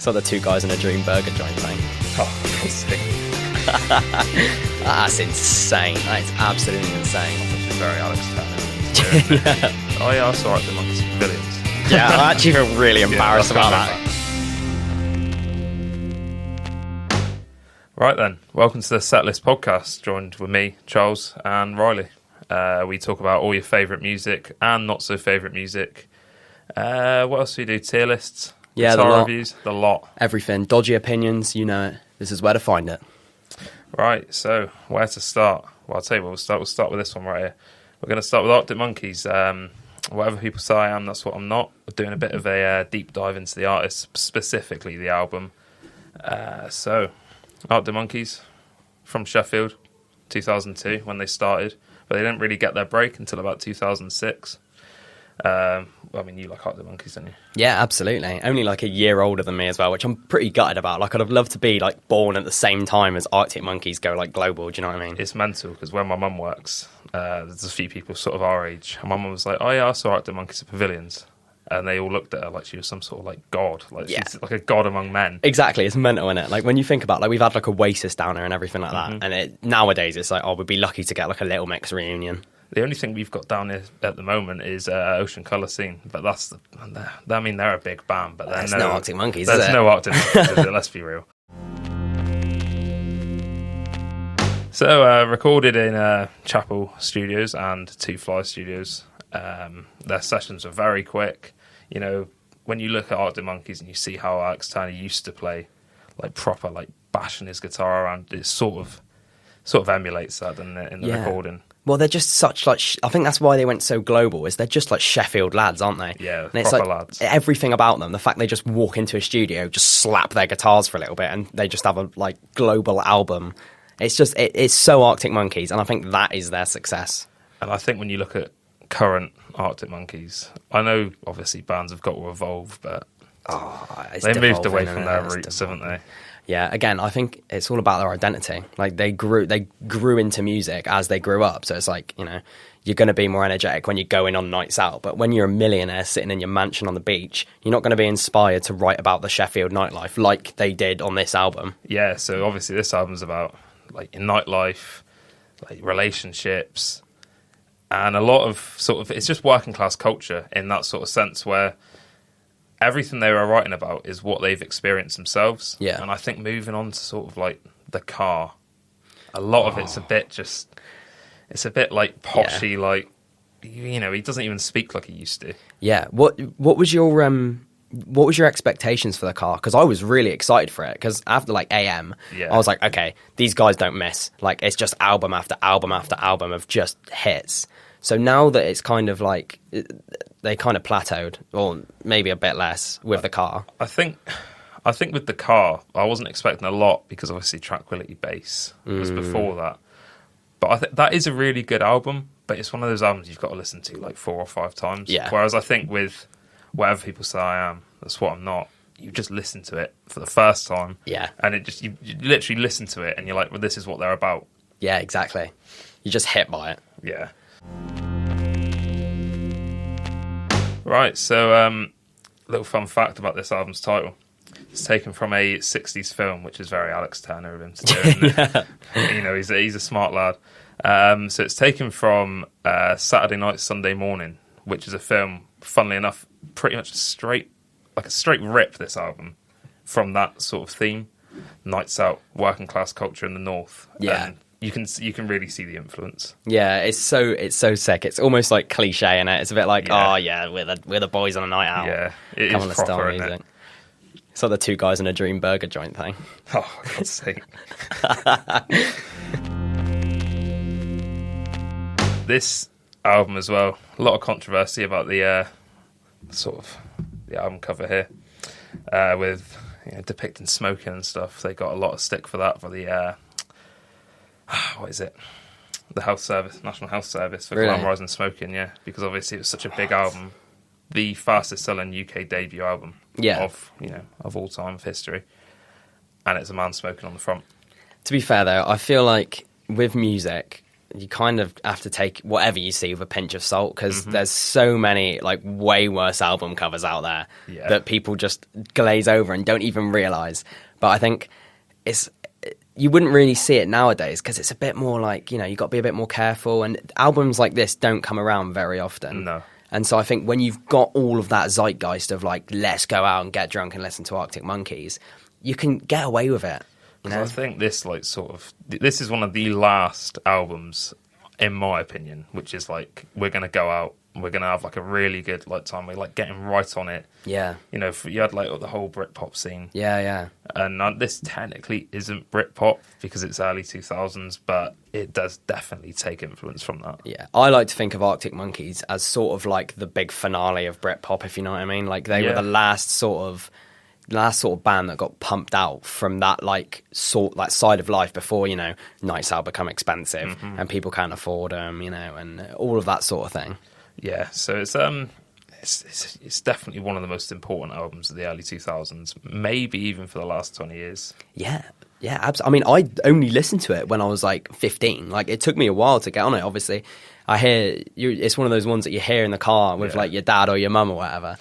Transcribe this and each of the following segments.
It's like the two guys in a dream burger joint thing. Oh, God's sake. That's insane. That is absolutely insane. It's very Alex Turner. Yeah. Oh yeah, I saw it, the Monkeys Pavilions. Yeah, I actually feel really embarrassed about that. Right then, welcome to the Setlist podcast, joined with me, Charles, and Riley. We talk about all your favourite music and not so favourite music. What else do we do? Tier lists? Yeah, guitar the lot. reviews? The lot. Everything. Dodgy opinions, you know it. This is where to find it. Right, so where to start? Well, I'll tell you what, we'll start with this one right here. We're going to start with Arctic Monkeys. Whatever people say I am, that's what I'm not. We're doing a bit of a deep dive into the artist, specifically the album. So, Arctic Monkeys from Sheffield, 2002, when they started. But they didn't really get their break until about 2006. I mean, you like Arctic Monkeys, don't you? Yeah, absolutely. Only like a year older than me as well, which I'm pretty gutted about. Like, I'd have loved to be like born at the same time as Arctic Monkeys go like global. Do you know what I mean? It's mental because where my mum works, there's a few people sort of our age, and my mum was like, "Oh yeah, I saw Arctic Monkeys at Pavilions," and they all looked at her like she was some sort of like god, like she's like a god among men. Exactly, it's mental, isn't it? Like when you think about, like, we've had like Oasis down here and everything like that, and nowadays it's like, oh, we'd be lucky to get like a Little Mix reunion. The only thing we've got down here at the moment is Ocean Colour Scene, but I mean, they're a big band, but there's no Arctic Monkeys, there's is it? no Arctic Monkeys, is it? Let's be real. So, recorded in Chapel Studios and Two Fly Studios. Their sessions were very quick. You know, when you look at Arctic Monkeys and you see how Alex Turner used to play, like proper, like bashing his guitar around, it sort of emulates that in the recording. Well, they're just such like I think that's why they went so global. Is they're just like Sheffield lads, aren't they? Yeah, and it's proper like lads. Everything about them. The fact they just walk into a studio, just slap their guitars for a little bit, and they just have a like global album. It's just it's so Arctic Monkeys, and I think that is their success. And I think when you look at current Arctic Monkeys, I know obviously bands have got to evolve, but they moved away from their roots, haven't they? Yeah, again, I think it's all about their identity. Like they grew into music as they grew up. So it's like, you know, you're going to be more energetic when you're going on nights out. But when you're a millionaire sitting in your mansion on the beach, you're not going to be inspired to write about the Sheffield nightlife like they did on this album. Yeah, so obviously this album's about like nightlife, like relationships, and a lot of sort of, it's just working class culture in that sort of sense where everything they were writing about is what they've experienced themselves. Yeah. And I think moving on to sort of like the car, a lot of it's a bit like poshy, like, you know, he doesn't even speak like he used to. Yeah. What was your expectations for the car? Because I was really excited for it. Because after like AM, I was like, okay, these guys don't miss. Like, it's just album after album after album of just hits. So now that it's kind of like they kind of plateaued, or maybe a bit less with the car. I think with the car, I wasn't expecting a lot because obviously Tranquility Base was before that. But I think that is a really good album. But it's one of those albums you've got to listen to like 4 or 5 times. Yeah. Whereas I think with Whatever People Say I Am, that's what I'm not. You just listen to it for the first time. Yeah. And it just you literally listen to it and you're like, well, this is what they're about. Yeah, exactly. You're just hit by it. Yeah. Right, so little fun fact about this album's title. It's taken from a 60s film, which is very Alex Turner of him to do, isn't it? You know, he's a smart lad. So it's taken from Saturday Night, Sunday Morning, which is a film, funnily enough, pretty much a straight rip, this album, from that sort of theme. Nights out, working class culture in the North. Yeah. And you can really see the influence. Yeah, it's so sick. It's almost like cliche, innit? It's a bit like, oh yeah, we're the boys on a night out. Yeah, it Come is on the proper, style isn't music. it? It's like the two guys in a dream burger joint thing. Oh, God's sake. This album as well, a lot of controversy about the sort of the album cover here, with depicting smoking and stuff. They got a lot of stick for that, for the what is it? The Health Service, National Health Service, for glamorising smoking, yeah, because obviously it was such a big album, the fastest selling UK debut album of all time of history, and it's a man smoking on the front. To be fair though, I feel like with music, you kind of have to take whatever you see with a pinch of salt, because there's so many like way worse album covers out there that people just glaze over and don't even realize. But I think you wouldn't really see it nowadays because it's a bit more like, you got to be a bit more careful, and albums like this don't come around very often. No. And so I think when you've got all of that zeitgeist of like, let's go out and get drunk and listen to Arctic Monkeys, you can get away with it. I think this this is one of the last albums, in my opinion, which is like, we're going to go out and we're going to have like a really good like time. We're like getting right on it. Yeah. You had like the whole Britpop scene. Yeah. And this technically isn't Britpop because it's early 2000s, but it does definitely take influence from that. Yeah. I like to think of Arctic Monkeys as sort of like the big finale of Britpop, if you know what I mean. Like they were the last sort of band that got pumped out from that side of life before, nights out become expensive and people can't afford them, and all of that sort of thing. Yeah, so it's definitely one of the most important albums of the early 2000s, maybe even for the last 20 years. Yeah, absolutely. I mean, I only listened to it when I was like 15. Like, it took me a while to get on it. Obviously, I hear it's one of those ones that you hear in the car with like your dad or your mum or whatever.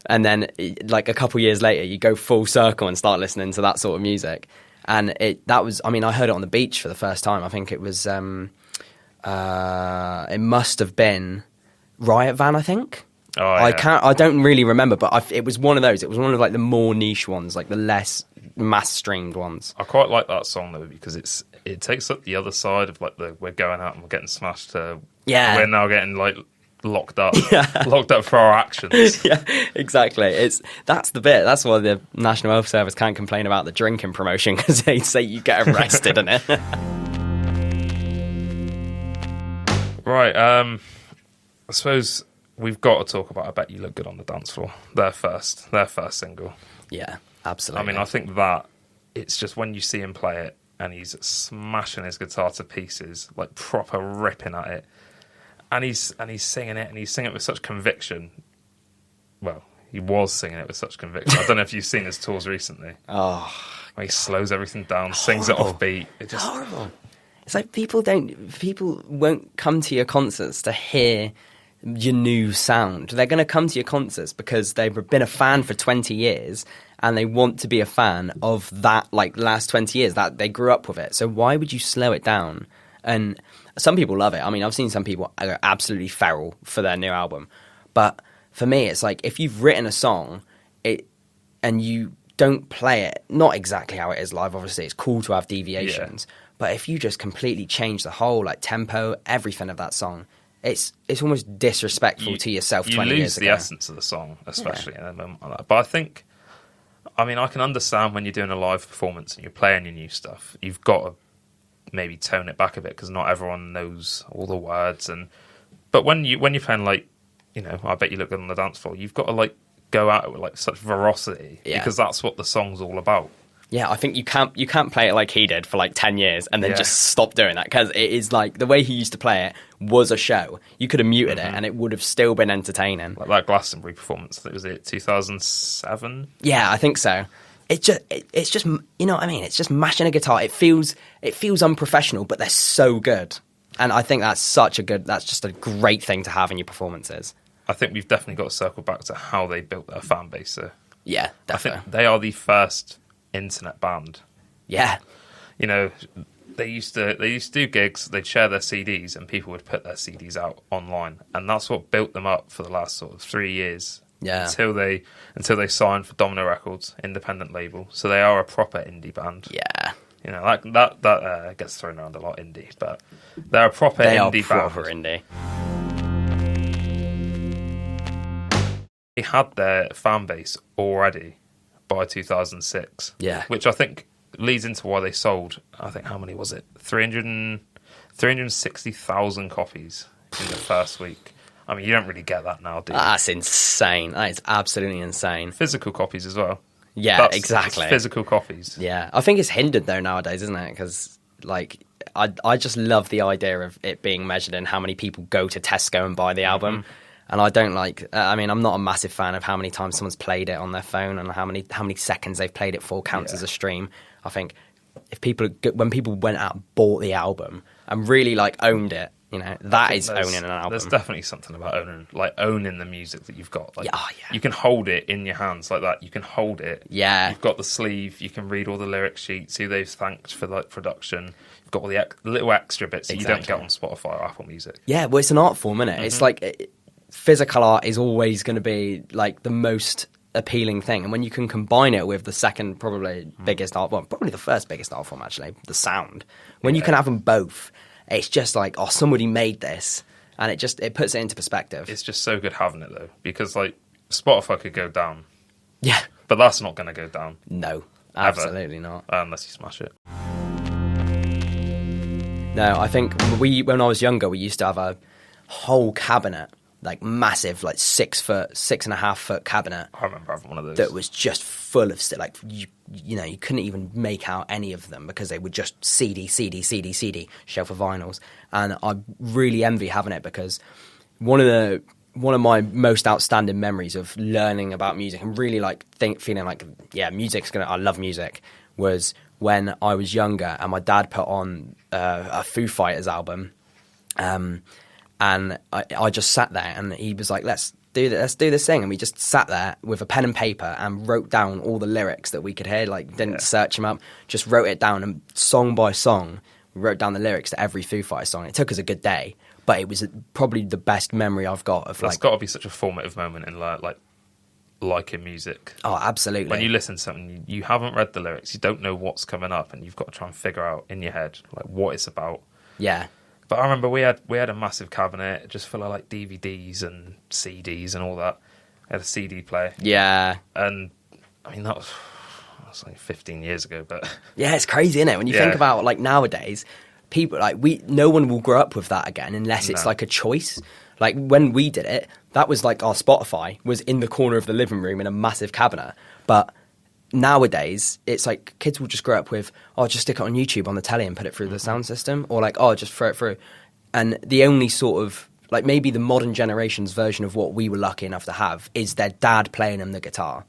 And then, like, a couple years later, you go full circle and start listening to that sort of music. And I heard it on the beach for the first time. I think it was, it must have been Riot Van, I think. Oh, yeah. I don't really remember, but it was one of those. It was one of, like, the more niche ones, like the less mass-streamed ones. I quite like that song, though, because it takes up the other side of, like, we're going out and we're getting smashed to... Yeah. We're now getting, like... locked up for our actions. Yeah, exactly. That's the bit. That's why the National Health Service can't complain about the drinking promotion, because they say you get arrested in it. Right. I suppose we've got to talk about I Bet You Look Good on the Dance Floor. Their first single. Yeah, absolutely. I mean, I think that it's just when you see him play it and he's smashing his guitar to pieces, like proper ripping at it. And he's singing it, and he's singing it with such conviction. Well, he was singing it with such conviction. I don't know if you've seen his tours recently. Oh, where he slows everything down, sings it off beat. It just horrible. It's like people won't come to your concerts to hear your new sound. They're going to come to your concerts because they've been a fan for 20 years and they want to be a fan of that, like, last 20 years, that they grew up with it. So why would you slow it down? And some people love it. I mean, I've seen some people go absolutely feral for their new album. But for me, it's like, if you've written a song and you don't play it, not exactly how it is live, obviously, it's cool to have deviations. Yeah. But if you just completely change the whole, like, tempo, everything of that song, it's almost disrespectful to yourself 20 years ago. You lose the essence of the song, especially in a moment like that. But I can understand when you're doing a live performance and you're playing your new stuff, you've got to maybe tone it back a bit because not everyone knows all the words. But when you're playing, like, I Bet You Look Good on the Dance Floor, you've got to, like, go out with, like, such veracity because that's what the song's all about. Yeah, I think you can't play it like he did for like 10 years and then just stop doing that, because it is like the way he used to play it was a show. You could have muted it and it would have still been entertaining. Like that Glastonbury performance, was it 2007? Yeah, I think so. It's just you know what I mean? It's just mashing a guitar. It feels unprofessional, but they're so good. And I think that's just a great thing to have in your performances. I think we've definitely got to circle back to how they built their fan base. So yeah, definitely. I think they are the first internet band. Yeah. They used to do gigs, they'd share their CDs and people would put their CDs out online. And that's what built them up for the last sort of 3 years. Yeah. Until they signed for Domino Records, independent label. So they are a proper indie band. Yeah. That gets thrown around a lot, indie, but they're a proper indie band. Proper indie. They had their fan base already by 2006. Yeah. Which I think leads into why they sold, I think, how many was it? 360,000 copies in the first week. I mean, you don't really get that now, do you? That's insane. That is absolutely insane. Physical copies as well. Yeah, exactly. That's physical copies. Yeah. I think it's hindered, though, nowadays, isn't it? Because, like, I just love the idea of it being measured in how many people go to Tesco and buy the album. Mm-hmm. And I don't I'm not a massive fan of how many times someone's played it on their phone and how many seconds they've played it for counts as a stream. I think when people went out and bought the album and really like owned it, you know, that is owning an album. There's definitely something about owning the music that you've got. Like, yeah. You can hold it in your hands like that. You can hold it. Yeah. You've got the sleeve. You can read all the lyric sheets, who they've thanked for like production. You've got all the little extra bits that you don't get on Spotify or Apple Music. Yeah, well, it's an art form, isn't it? It's like physical art is always going to be like the most appealing thing, and when you can combine it with the second probably biggest art form, probably the first biggest art form actually, the sound, when you can have them both, it's just like, oh, somebody made this, and it puts it into perspective. It's just so good having it though, because like Spotify could go down, yeah, but that's not going to go down. No, absolutely not, unless you smash it. No, I think when I was younger, we used to have a whole cabinet, like massive, like 6.5 foot cabinet. I remember having one of those that was just full of like you know, you couldn't even make out any of them because they were just CD, shelf of vinyls. And I really envy having it, because one of my most outstanding memories of learning about music and really like feeling like, yeah, I love music, was when I was younger and my dad put on a Foo Fighters album. And I just sat there and he was like, let's do this thing. And we just sat there with a pen and paper and wrote down all the lyrics that we could hear, like didn't search them up, just wrote it down, and song by song, we wrote down the lyrics to every Foo Fighters song. It took us a good day, but it was probably the best memory I've got of That's got to be such a formative moment in liking music. Oh, absolutely. When you listen to something, you haven't read the lyrics, you don't know what's coming up, and you've got to try and figure out in your head like what it's about. Yeah. But I remember we had a massive cabinet just full of like DVDs and CDs and all that. I had a CD player. Yeah. And I mean that was like 15 years ago, but yeah, it's crazy, isn't it? When you think about like nowadays, people like no one will grow up with that again unless it's like a choice. Like when we did it, that was like our Spotify was in the corner of the living room in a massive cabinet. But nowadays, it's like kids will just grow up with, oh, just stick it on YouTube on the telly and put it through the sound system, or like, oh, just throw it through. And the only sort of, like maybe the modern generation's version of what we were lucky enough to have is their dad playing them the guitar.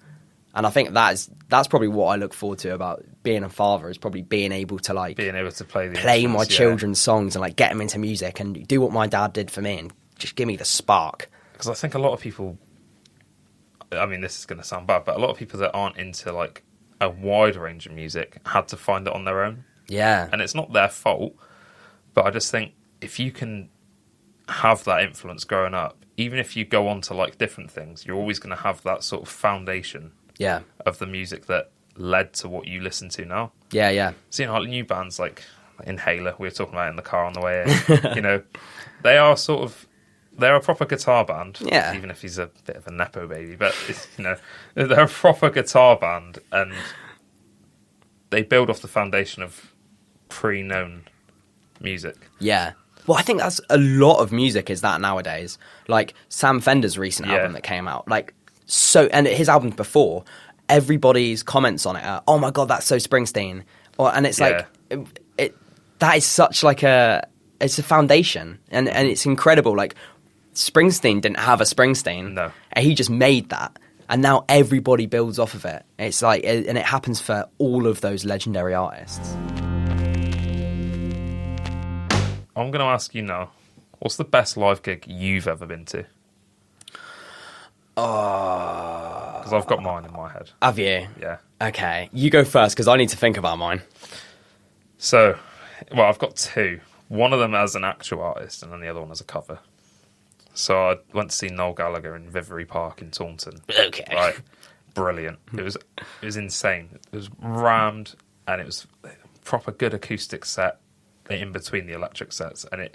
And I think that's probably what I look forward to about being a father, is probably being able to play my children's songs and like get them into music and do what my dad did for me and just give me the spark. Because I think a lot of people, I mean, this is going to sound bad, but a lot of people that aren't into like a wide range of music had to find it on their own. Yeah. And it's not their fault, but I just think if you can have that influence growing up, even if you go on to like different things, you're always going to have that sort of foundation of the music that led to what you listen to now. Yeah, yeah. So, you know, like new bands like Inhaler, we were talking about it in the car on the way in, you know, they're a proper guitar band, even if he's a bit of a nepo baby. But you know, they're a proper guitar band, and they build off the foundation of pre-known music. Yeah, well, I think that's a lot of music is that nowadays. Like Sam Fender's recent album that came out, and his albums before, everybody's comments on it are, "Oh my god, that's so Springsteen," and it's like that is such like it's a foundation, and it's incredible. Like, Springsteen didn't have a Springsteen. No. And he just made that. And now everybody builds off of it. It's like, and it happens for all of those legendary artists. I'm going to ask you now, what's the best live gig you've ever been to? Because I've got mine in my head. Have you? Yeah. Okay. You go first, because I need to think about mine. So, well, I've got two. One of them as an actual artist, and then the other one as a cover. So I went to see Noel Gallagher in Vivery Park in Taunton. Okay. Right. Brilliant. It was insane. It was rammed, and it was a proper good acoustic set in between the electric sets. And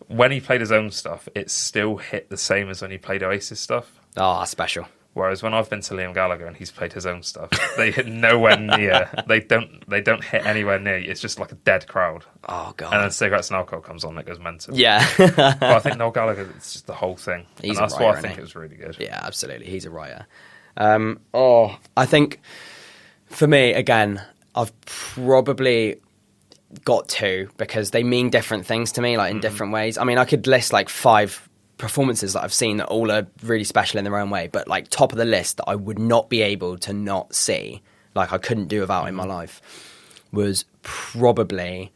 when he played his own stuff, it still hit the same as when he played Oasis stuff. Oh, special. Whereas when I've been to Liam Gallagher and he's played his own stuff, they hit nowhere near. They don't hit anywhere near. It's just like a dead crowd. Oh god! And then Cigarettes and Alcohol comes on, and it goes mental. Yeah. But I think Noel Gallagher, it's just the whole thing. He's and that's a writer, why I think it was really good. Yeah, absolutely. He's a writer. I think for me again, I've probably got two because they mean different things to me, like in different ways. I mean, I could list like 5 performances that I've seen that all are really special in their own way, but like top of the list that I would not be able to not see, like I couldn't do without in my life. was probably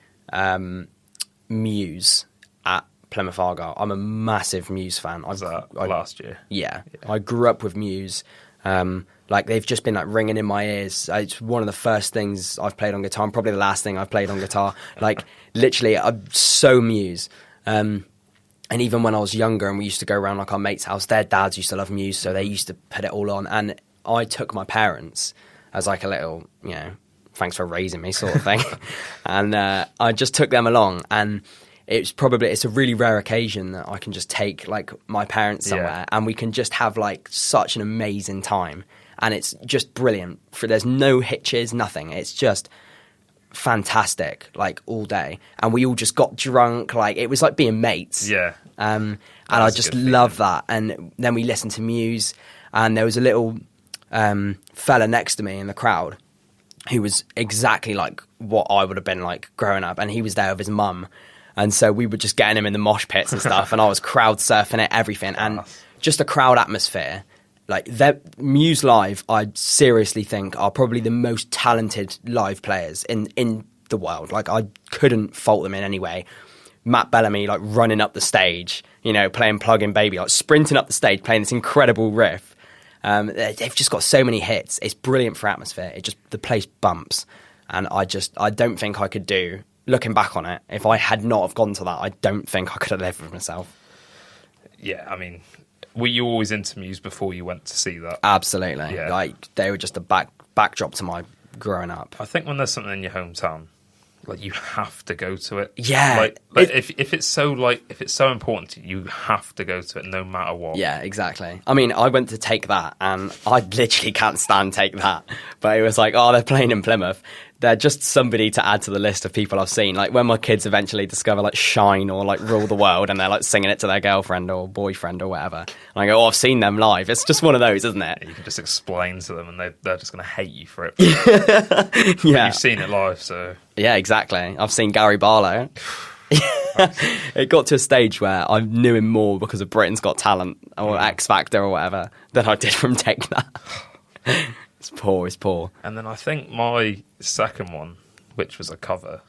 Muse at Plymouth Argyle. I'm a massive Muse fan. Was that last year? Yeah. I grew up with Muse. Like, they've just been like ringing in my ears. It's one of the first things I've played on guitar, and probably the last thing I've played on guitar. Like, literally, I'm so Muse. And even when I was younger and we used to go around like our mate's house, their dads used to love Muse, so they used to put it all on. And I took my parents as like a little, you know, thanks for raising me sort of thing. And I just took them along, and it's a really rare occasion that I can just take like my parents somewhere and we can just have like such an amazing time. And it's just brilliant. There's no hitches, nothing. It's just fantastic, like all day. And we all just got drunk. Like, it was like being mates. Yeah. And I just love that. And then we listened to Muse, and there was a little fella next to me in the crowd who was exactly like what I would have been like growing up. And he was there with his mum. And so we were just getting him in the mosh pits and stuff. And I was crowd surfing it, everything. And just a crowd atmosphere. Like, Muse live, I seriously think are probably the most talented live players in the world. Like, I couldn't fault them in any way. Matt Bellamy, like, running up the stage, you know, playing Plug-in Baby, like, sprinting up the stage, playing this incredible riff. They've just got so many hits. It's brilliant for atmosphere. The place bumps. And I don't think I could do, looking back on it, if I had not have gone to that, I don't think I could have lived with myself. Yeah, I mean, were you always into Muse before you went to see that? Absolutely. Yeah. Like, they were just a backdrop to my growing up. I think when there's something in your hometown, like, you have to go to it. Yeah. Like if it's so important to you, you have to go to it no matter what. Yeah, exactly. I mean, I went to Take That, and I literally can't stand Take That. But it was like, oh, they're playing in Plymouth. They're just somebody to add to the list of people I've seen. Like, when my kids eventually discover like Shine or like Rule the World, and they're like singing it to their girlfriend or boyfriend or whatever, and I go, oh, I've seen them live. It's just one of those, isn't it? You can just explain to them, and they're just going to hate you for it. But you've seen it live, so yeah, exactly. I've seen Gary Barlow. It got to a stage where I knew him more because of Britain's Got Talent or X Factor or whatever than I did from Take That. It's poor. And then I think my second one, which was a cover,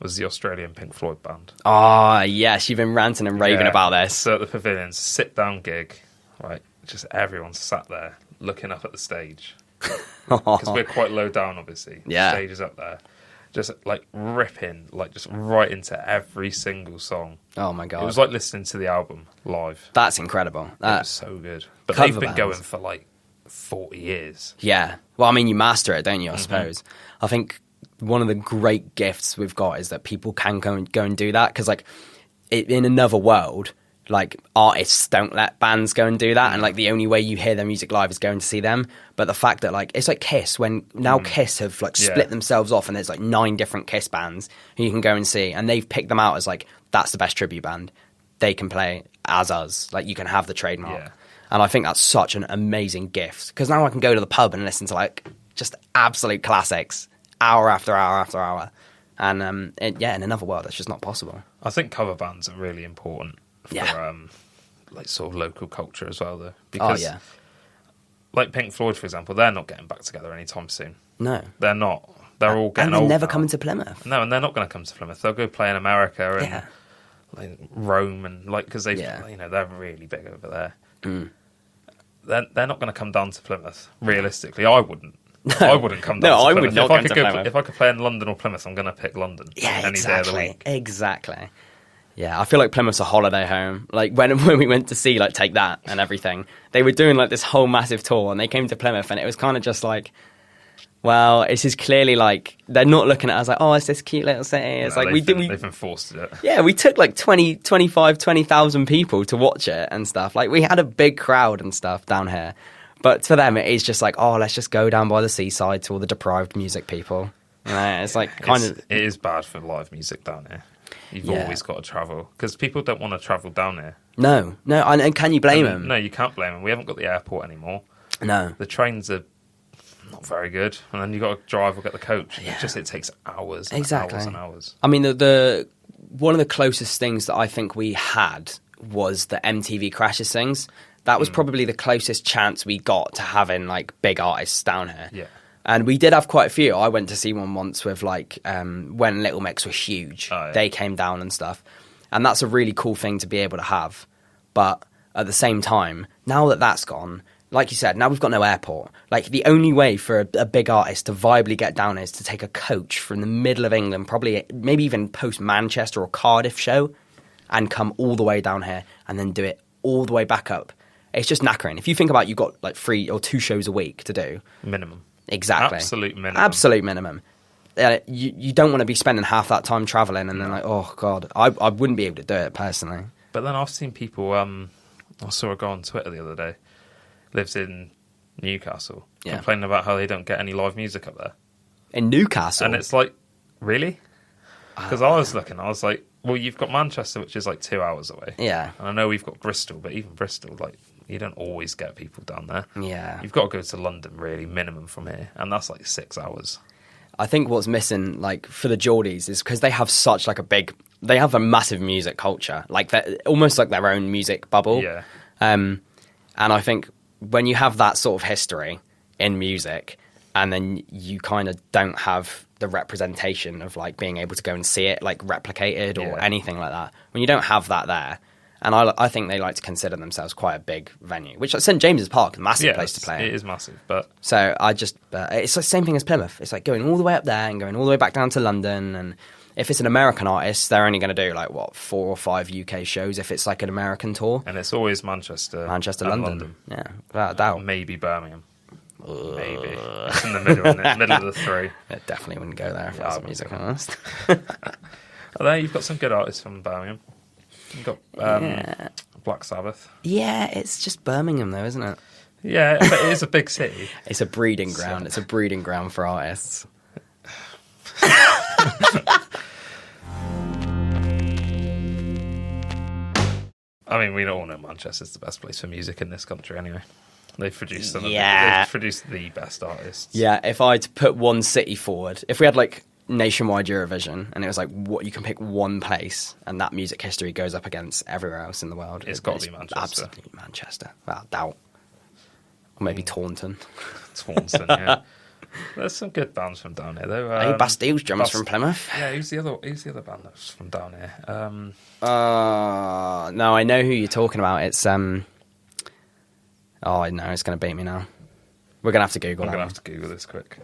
was the Australian Pink Floyd band. Ah, yes, you've been ranting and raving about this. So at the Pavilion, sit-down gig, right? Just everyone sat there looking up at the stage. Because we're quite low down, obviously. Yeah. The stage is up there. Just, like, ripping, like, just right into every single song. Oh, my God. It was like listening to the album live. That's incredible. It was so good. But they've been bands going for, like, 40 years. Yeah. Well, I mean, you master it, don't you, I suppose? I think one of the great gifts we've got is that people can go and do that. Because, like, in another world, like, artists don't let bands go and do that. And, like, the only way you hear their music live is going to see them. But the fact that, like, it's like Kiss. When now Kiss have, like, split themselves off, and there's, like, 9 different Kiss bands who you can go and see. And they've picked them out as, like, that's the best tribute band. They can play as us. Like, you can have the trademark. Yeah. And I think that's such an amazing gift, because now I can go to the pub and listen to like just absolute classics, hour after hour after hour. And in another world, that's just not possible. I think cover bands are really important for like sort of local culture as well, though. Because, like Pink Floyd, for example, they're not getting back together anytime soon. No, they're not. They're all getting old. And they're never now. coming to Plymouth. No, and they're not going to come to Plymouth. They'll go play in America and like Rome, and like because they, you know, they're really big over there. They're not going to come down to Plymouth. Realistically, I wouldn't. I wouldn't come down. No, to I would not come to Plymouth. If I could play in London or Plymouth, I'm going to pick London. Yeah, any day of the week. Exactly. Yeah, I feel like Plymouth's a holiday home. Like when we went to see like Take That and everything, they were doing like this whole massive tour, and they came to Plymouth, and it was kind of just like, well, this is clearly like they're not looking at us like, oh, it's this cute little city. It's like they've enforced it. Yeah, we took like 20,000 people to watch it and stuff. Like we had a big crowd and stuff down here. But for them, it is just like, oh, let's just go down by the seaside to all the deprived music people. You know, it's like it is bad for live music down here. You've always got to travel because people don't want to travel down here. No, and can you blame them? No, you can't blame them. We haven't got the airport anymore. No, the trains are not very good, and then you got to drive or get the coach. Yeah. It takes hours, and hours and hours. I mean, the one of the closest things that I think we had was the MTV Crashes things. That was probably the closest chance we got to having like big artists down here. Yeah. And we did have quite a few. I went to see one once with like when Little Mix was huge. Oh, yeah. They came down and stuff. And that's a really cool thing to be able to have. But at the same time, now that that's gone, like you said, now we've got no airport. Like, the only way for a big artist to viably get down is to take a coach from the middle of England, probably maybe even post Manchester or Cardiff show, and come all the way down here and then do it all the way back up. It's just knackering. If you think about, you've got like 3 or 2 shows a week to do. Minimum. Exactly. Absolute minimum. Absolute minimum. You don't want to be spending half that time travelling and then like, oh, God, I wouldn't be able to do it personally. But then I've seen people, I saw a guy on Twitter the other day, lives in Newcastle, complaining about how they don't get any live music up there. In Newcastle? And it's like, really? Because I was looking, I was like, well, you've got Manchester, which is like 2 hours away. Yeah. And I know we've got Bristol, but even Bristol, like, you don't always get people down there. Yeah. You've got to go to London, really, minimum from here. And that's like 6 hours. I think what's missing, like, for the Geordies is because they have such, like, they have a massive music culture. Like, almost like their own music bubble. Yeah. And I think when you have that sort of history in music and then you kind of don't have the representation of like being able to go and see it like replicated or anything like that, when you don't have that there, and I think they like to consider themselves quite a big venue, which like St James's Park, a massive place to play. It is massive, but so it's the same thing as Plymouth. It's like going all the way up there and going all the way back down to London. And if it's an American artist, they're only going to do like 4 or 5 UK shows if it's like an American tour. And it's always Manchester, London. Yeah, without a doubt. Maybe Birmingham. Maybe. It's in the middle, isn't it? Middle of the 3. It definitely wouldn't go there if I was a music artist. Although you've got some good artists from Birmingham. You've got Black Sabbath. Yeah, it's just Birmingham though, isn't it? Yeah, but it is a big city. It's a breeding ground. It's a breeding ground for artists. I mean, we all know Manchester's the best place for music in this country anyway. They've produced they've produced the best artists. Yeah, if I had to put one city forward, if we had like nationwide Eurovision and it was like what you can pick one place and that music history goes up against everywhere else in the world, it's got to be Manchester. Absolutely Manchester, without doubt. Or maybe Taunton. Taunton, yeah. There's some good bands from down here though. Hey, Bastille's drums from Plymouth. Yeah, who's the other band that's from down here? No, I know who you're talking about. It's oh, I know, it's going to beat me now. We're going to have to Google that. I'm going to have to Google this quick.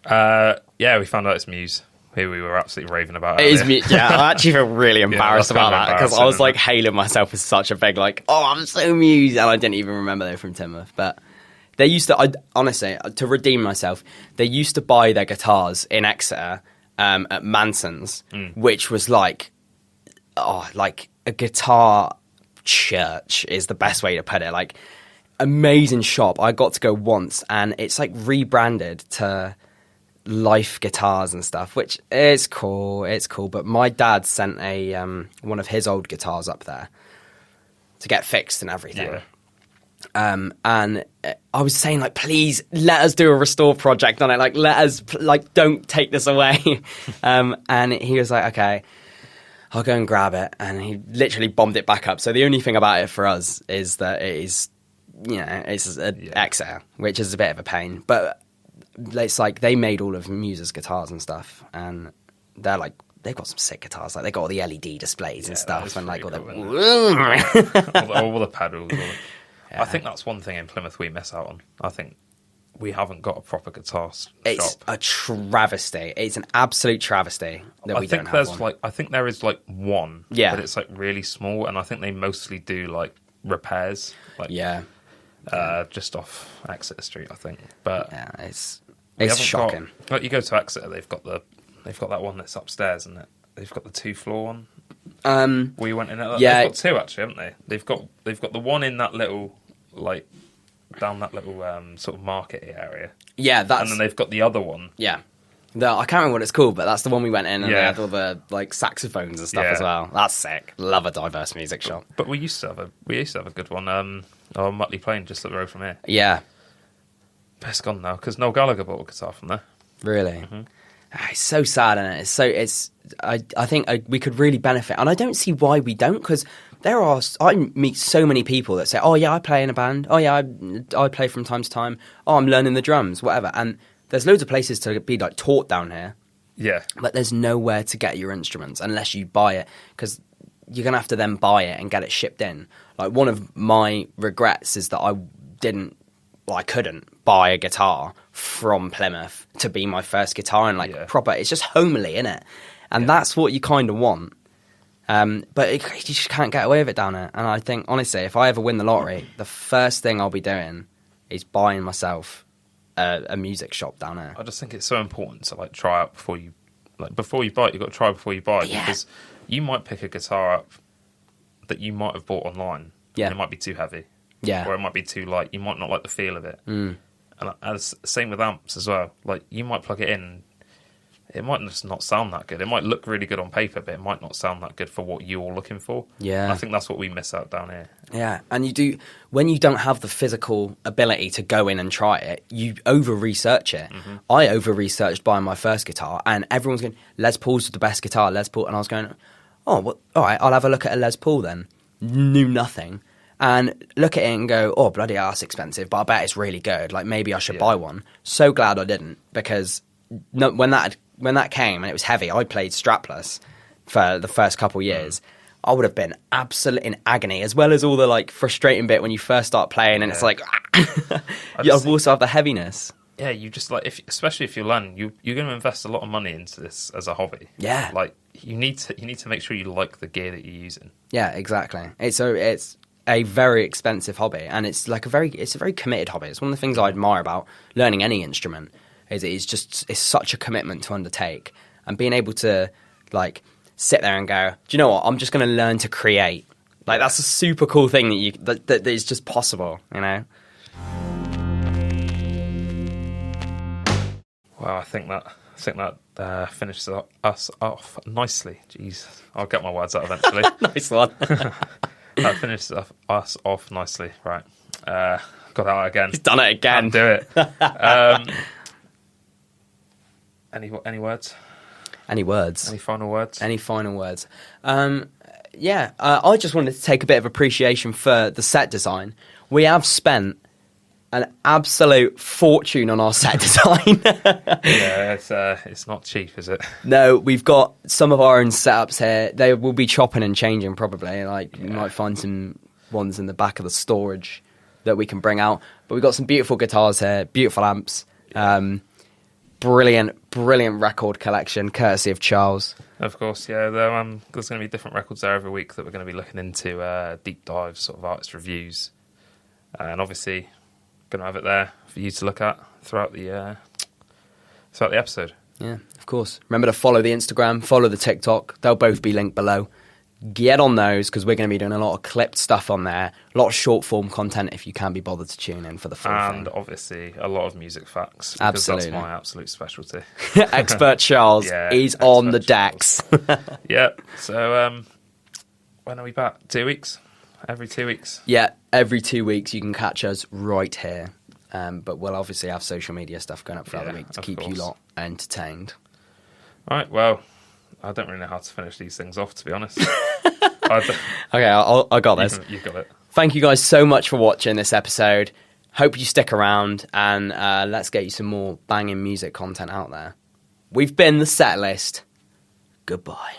Yeah, we found out it's Muse, who we were absolutely raving about. It is Muse. Yeah, I actually feel really embarrassed about that because I was like hailing myself as such a big, like, oh, I'm so Muse. And I didn't even remember they were from Timoth. But they used to, honestly, to redeem myself, they used to buy their guitars in Exeter at Manson's, which was like a guitar church is the best way to put it. Like, amazing shop. I got to go once and it's like rebranded to Life Guitars and stuff, which is cool. It's cool. But my dad sent a one of his old guitars up there to get fixed and everything. Yeah. And I was saying, like, please let us do a restore project on it. Like, let us, like, don't take this away. And he was like, okay, I'll go and grab it. And he literally bombed it back up. So the only thing about it for us is that it is, you know, it's an Exeter, which is a bit of a pain. But it's like they made all of Muse's guitars and stuff. And they're like, they've got some sick guitars. Like, they got all the LED displays and stuff. And like all all the pedals. I think that's one thing in Plymouth we miss out on. I think we haven't got a proper guitar shop. It's a travesty. It's an absolute travesty that we don't have one. I think there is like one, but it's like really small, and I think they mostly do like repairs. Like, just off Exeter Street, I think. But yeah, it's shocking. Like, you go to Exeter, they've got that one that's upstairs, and they've got the 2-floor one. We went in at that. Yeah, they've got 2 actually, haven't they? They've got the one in that little, like, down that little sort of market area. Yeah, and then they've got the other one. Yeah, I can't remember what it's called, but that's the one we went in, and they had all the like saxophones and stuff as well. That's sick. Love a diverse music shop. But we used to have a good one. Mutley Plain, just up the road from here. Yeah, but it's gone now because Noel Gallagher bought a guitar from there. Really. Mm-hmm. It's so sad, isn't it? I think we could really benefit, and I don't see why we don't, because I meet so many people that say, oh yeah, I play in a band. Oh yeah, I play from time to time. Oh, I'm learning the drums, whatever. And there's loads of places to be like taught down here. Yeah. But there's nowhere to get your instruments unless you buy it, because you're going to have to then buy it and get it shipped in. Like, one of my regrets is that I couldn't buy a guitar from Plymouth to be my first guitar, and proper, it's just homely, innit? And that's what you kind of want. But you just can't get away with it down here. And I think, honestly, if I ever win the lottery, the first thing I'll be doing is buying myself a music shop down here. I just think it's so important to like try out before you buy it. You've got to try before you buy it, because you might pick a guitar up that you might have bought online. Yeah, and it might be too heavy. Yeah, or it might be too light. You might not like the feel of it. And as same with amps as well. Like, you might plug it in, it might just not sound that good. It might look really good on paper, but it might not sound that good for what you're looking for. Yeah. And I think that's what we miss out down here. Yeah, and when you don't have the physical ability to go in and try it, you over-research it. Mm-hmm. I over-researched buying my first guitar, and everyone's going, Les Paul's the best guitar, Les Paul. And I was going, oh, well, all right, I'll have a look at a Les Paul then. Knew nothing. And look at it and go, oh, bloody hell, that's expensive, but I bet it's really good. Like, maybe I should buy one. So glad I didn't, because when that came and it was heavy, I played strapless for the first couple years. I would have been absolutely in agony, as well as all the like frustrating bit when you first start playing and it's like, you also have the heaviness. Yeah, you just like, especially if you're learning, you're going to invest a lot of money into this as a hobby. Yeah, like you need to make sure you like the gear that you're using. Yeah, exactly. It's a very expensive hobby, and it's a very committed hobby. It's one of the things I admire about learning any instrument. It's such a commitment to undertake, and being able to like sit there and go, do you know what? I'm just going to learn to create. Like, that's a super cool thing that is just possible, you know. Well, I think that finishes us off nicely. Jeez, I'll get my words out eventually. Nice one. That finishes us off nicely. Right, got that out again. He's done it again. Can't do it. Any words? Any words? Any final words? Any final words? I just wanted to take a bit of appreciation for the set design. We have spent an absolute fortune on our set design. Yeah, it's not cheap, is it? No, we've got some of our own setups here. They will be chopping and changing probably. Like, you might find some ones in the back of the storage that we can bring out. But we've got some beautiful guitars here, beautiful amps. Brilliant record collection, courtesy of Charles. Of course, yeah. There's going to be different records there every week that we're going to be looking into, deep dive sort of artist reviews. And obviously, going to have it there for you to look at throughout the episode. Yeah, of course. Remember to follow the Instagram, follow the TikTok. They'll both be linked below. Get on those, because we're going to be doing a lot of clipped stuff on there, a lot of short form content if you can be bothered to tune in for the full thing. And obviously a lot of music facts, because absolutely, that's my absolute specialty. Expert Charles is on the decks. Yeah, so when are we back? 2 weeks? Every 2 weeks? Yeah, every 2 weeks you can catch us right here. But we'll obviously have social media stuff going up throughout the week to keep you lot entertained. All right, well, I don't really know how to finish these things off, to be honest. Okay, I got this. You've got it. Thank you guys so much for watching this episode. Hope you stick around, and let's get you some more banging music content out there. We've been the Setlist. Goodbye.